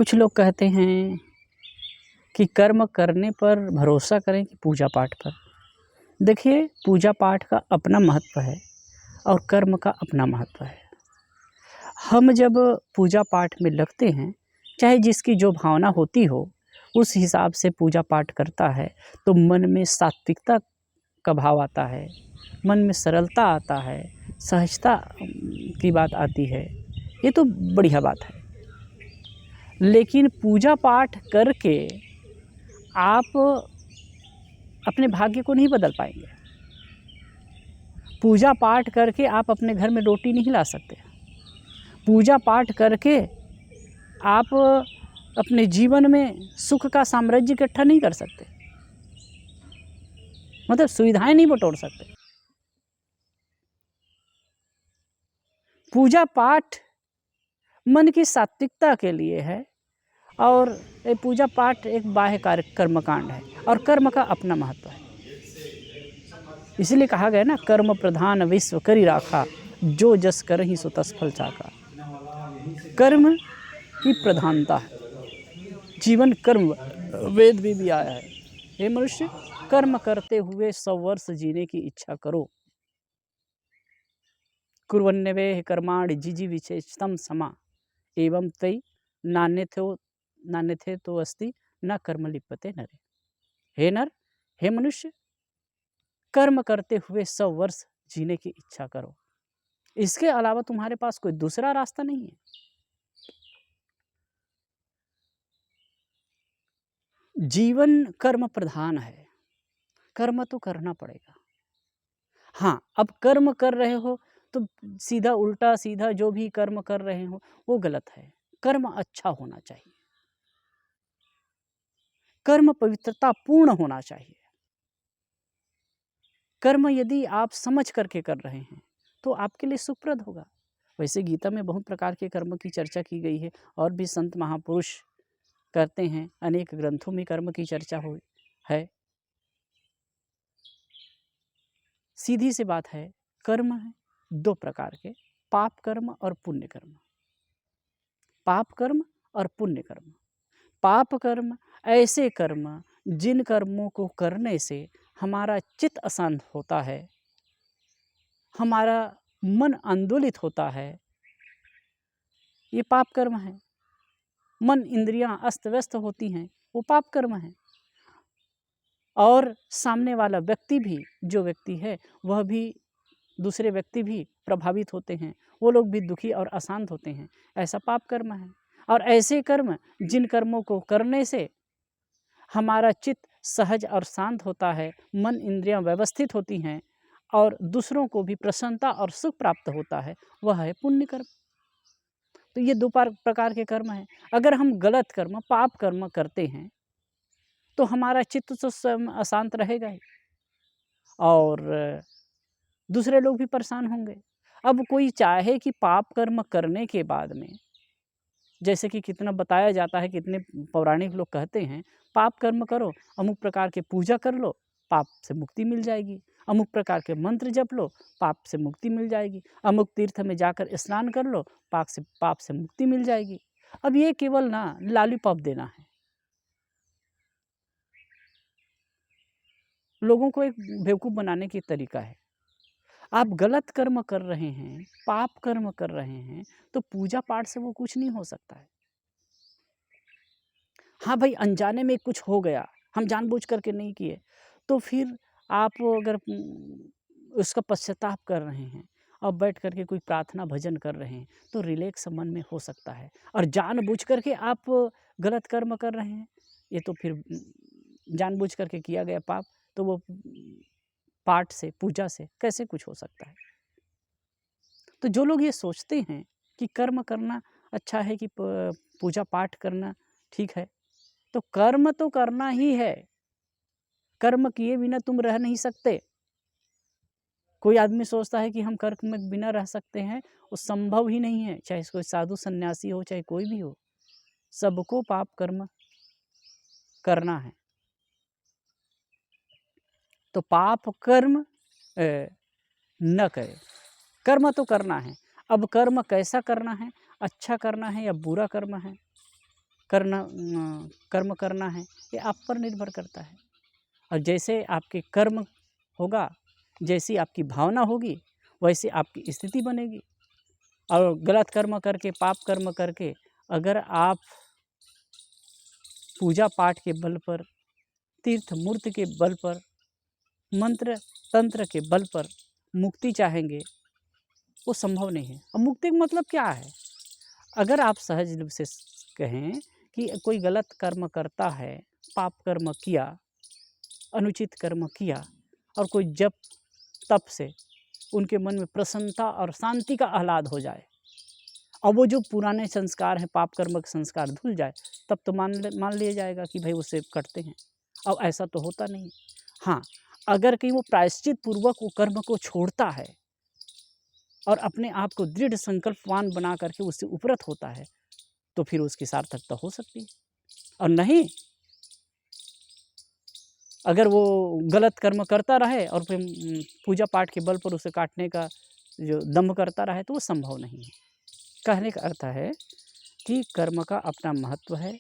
कुछ लोग कहते हैं कि कर्म करने पर भरोसा करें कि पूजा पाठ पर। देखिए, पूजा पाठ का अपना महत्व है और कर्म का अपना महत्व है। हम जब पूजा पाठ में लगते हैं, चाहे जिसकी जो भावना होती हो, उस हिसाब से पूजा पाठ करता है, तो मन में सात्विकता का भाव आता है, मन में सरलता आता है, सहजता की बात आती है। ये तो बढ़िया बात है। लेकिन पूजा पाठ करके आप अपने भाग्य को नहीं बदल पाएंगे। पूजा पाठ करके आप अपने घर में रोटी नहीं ला सकते। पूजा पाठ करके आप अपने जीवन में सुख का साम्राज्य इकट्ठा नहीं कर सकते, मतलब सुविधाएं नहीं बटोर सकते। पूजा पाठ मन की सात्विकता के लिए है और ये पूजा पाठ एक बाह्य कार्य कर्मकांड है और कर्म का अपना महत्व है। इसलिए कहा गया ना, कर्म प्रधान विश्व करी राखा, जो जस कर ही सो तस फल चाका। कर्म की प्रधानता है, जीवन कर्म, वेद में भी आया है, हे मनुष्य कर्म करते हुए 100 वर्ष जीने की इच्छा करो। कुर्वन्नवे कर्माणि जिजी विशेषतम समा एवं तई नान्यथे तो अस्ति न कर्म लिप्यते नरे। हे नर, हे मनुष्य, कर्म करते हुए 100 वर्ष जीने की इच्छा करो। इसके अलावा तुम्हारे पास कोई दूसरा रास्ता नहीं है। जीवन कर्म प्रधान है, कर्म तो करना पड़ेगा। हाँ, अब कर्म कर रहे हो तो सीधा उल्टा सीधा जो भी कर्म कर रहे हो वो गलत है। कर्म अच्छा होना चाहिए, कर्म पवित्रता पूर्ण होना चाहिए। कर्म यदि आप समझ करके कर रहे हैं तो आपके लिए सुखप्रद होगा। वैसे गीता में बहुत प्रकार के कर्म की चर्चा की गई है और भी संत महापुरुष करते हैं, अनेक ग्रंथों में कर्म की चर्चा है। सीधी सी बात है, कर्म है 2 प्रकार के, पाप कर्म और पुण्य कर्म। पाप कर्म और पुण्य कर्म। पाप कर्म ऐसे कर्म जिन कर्मों को करने से हमारा चित्त अशांत होता है, हमारा मन आंदोलित होता है, ये पाप कर्म है। मन इंद्रियां अस्त व्यस्त होती हैं, वो पाप कर्म है। और सामने वाला व्यक्ति भी, जो व्यक्ति है वह भी, दूसरे व्यक्ति भी प्रभावित होते हैं, वो लोग भी दुखी और अशांत होते हैं, ऐसा पाप कर्म है। और ऐसे कर्म जिन कर्मों को करने से हमारा चित्त सहज और शांत होता है, मन इंद्रियां व्यवस्थित होती हैं और दूसरों को भी प्रसन्नता और सुख प्राप्त होता है, वह है पुण्य कर्म। तो ये 2 प्रकार के कर्म हैं। अगर हम गलत कर्म, पाप कर्म करते हैं तो हमारा चित्त तो अशांत रहेगा ही और दूसरे लोग भी परेशान होंगे। अब कोई चाहे कि पाप कर्म करने के बाद में, जैसे कि कितना बताया जाता है, कितने पौराणिक लोग कहते हैं, पाप कर्म करो, अमुक प्रकार के पूजा कर लो, पाप से मुक्ति मिल जाएगी। अमुक प्रकार के मंत्र जप लो, पाप से मुक्ति मिल जाएगी। अमुक तीर्थ में जाकर स्नान कर लो, पाप से मुक्ति मिल जाएगी। अब ये केवल ना लॉलीपॉप देना है, लोगों को एक बेवकूफ़ बनाने की तरीका है। आप गलत कर्म कर रहे हैं, पाप कर्म कर रहे हैं, तो पूजा पाठ से वो कुछ नहीं हो सकता है। हाँ भाई, अनजाने में कुछ हो गया, हम जानबूझ करके नहीं किए, तो फिर आप अगर उसका पश्चाताप कर रहे हैं और बैठ करके कोई प्रार्थना भजन कर रहे हैं तो रिलैक्स मन में हो सकता है। और जानबूझ करके आप गलत कर्म कर रहे हैं, ये तो फिर जानबूझ करके किया गया पाप, तो वो पाठ से, पूजा से कैसे कुछ हो सकता है। तो जो लोग ये सोचते हैं कि कर्म करना अच्छा है कि पूजा पाठ करना ठीक है, तो कर्म तो करना ही है। कर्म किए बिना तुम रह नहीं सकते। कोई आदमी सोचता है कि हम कर्म में बिना रह सकते हैं, वो संभव ही नहीं है। चाहे कोई साधु सन्यासी हो, चाहे कोई भी हो, सबको पाप कर्म करना है। तो पाप कर्म न करे, कर्म तो करना है। अब कर्म कैसा करना है, अच्छा करना है या बुरा कर्म है, कर्म करना है, ये आप पर निर्भर करता है। और जैसे आपके कर्म होगा, जैसी आपकी भावना होगी, वैसी आपकी स्थिति बनेगी। और गलत कर्म करके, पाप कर्म करके अगर आप पूजा पाठ के बल पर, तीर्थ मूर्त के बल पर, मंत्र तंत्र के बल पर मुक्ति चाहेंगे, वो संभव नहीं है। अब मुक्ति का मतलब क्या है? अगर आप सहज रूप से कहें कि कोई गलत कर्म करता है, पाप कर्म किया, अनुचित कर्म किया, और कोई जप तप से उनके मन में प्रसन्नता और शांति का आह्लाद हो जाए, और वो जो पुराने संस्कार हैं, पाप कर्म के संस्कार धुल जाए, तब तो मान लिया जाएगा कि भाई उससे कटते हैं। अब ऐसा तो होता नहीं। हाँ, अगर कहीं वो प्रायश्चित पूर्वक वो कर्म को छोड़ता है और अपने आप को दृढ़ संकल्पवान बना करके उससे उपरत होता है, तो फिर उसकी सार्थकता हो सकती है। और नहीं, अगर वो गलत कर्म करता रहे और फिर पूजा पाठ के बल पर उसे काटने का जो दम्भ करता रहे, तो वो संभव नहीं है। कहने का अर्थ है कि कर्म का अपना महत्व है,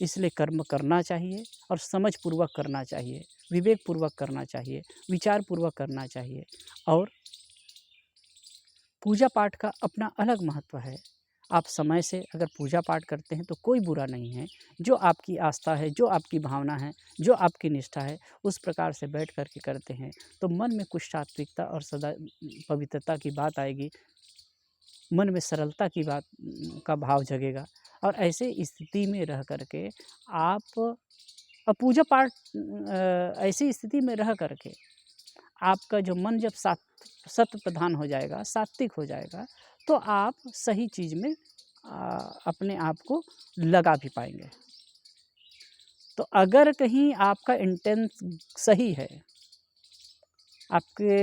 इसलिए कर्म करना चाहिए और समझपूर्वक करना चाहिए, विवेकपूर्वक करना चाहिए, विचारपूर्वक करना चाहिए। और पूजा पाठ का अपना अलग महत्व है। आप समय से अगर पूजा पाठ करते हैं तो कोई बुरा नहीं है। जो आपकी आस्था है, जो आपकी भावना है, जो आपकी निष्ठा है, उस प्रकार से बैठ कर के करते हैं तो मन में कुछ सात्विकता और सदा पवित्रता की बात आएगी, मन में सरलता की बात का भाव जगेगा। और ऐसे स्थिति में रह कर के आप पूजा पाठ ऐसी स्थिति में रह कर के आपका जो मन जब सत्व प्रधान हो जाएगा, सात्विक हो जाएगा, तो आप सही चीज़ में अपने आप को लगा भी पाएंगे। तो अगर कहीं आपका इंटेंस सही है, आपके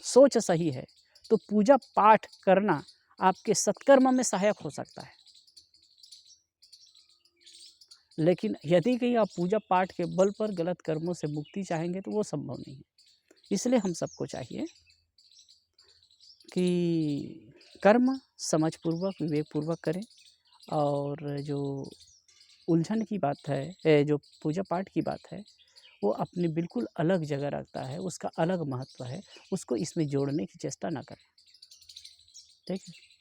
सोच सही है, तो पूजा पाठ करना आपके सत्कर्म में सहायक हो सकता है। लेकिन यदि कहीं आप पूजा पाठ के बल पर गलत कर्मों से मुक्ति चाहेंगे तो वो संभव नहीं है। इसलिए हम सबको चाहिए कि कर्म समझपूर्वक, विवेकपूर्वक करें। और जो उलझन की बात है, जो पूजा पाठ की बात है, वो अपनी बिल्कुल अलग जगह रखता है, उसका अलग महत्व है, उसको इसमें जोड़ने की चेष्टा ना करें। ठीक है।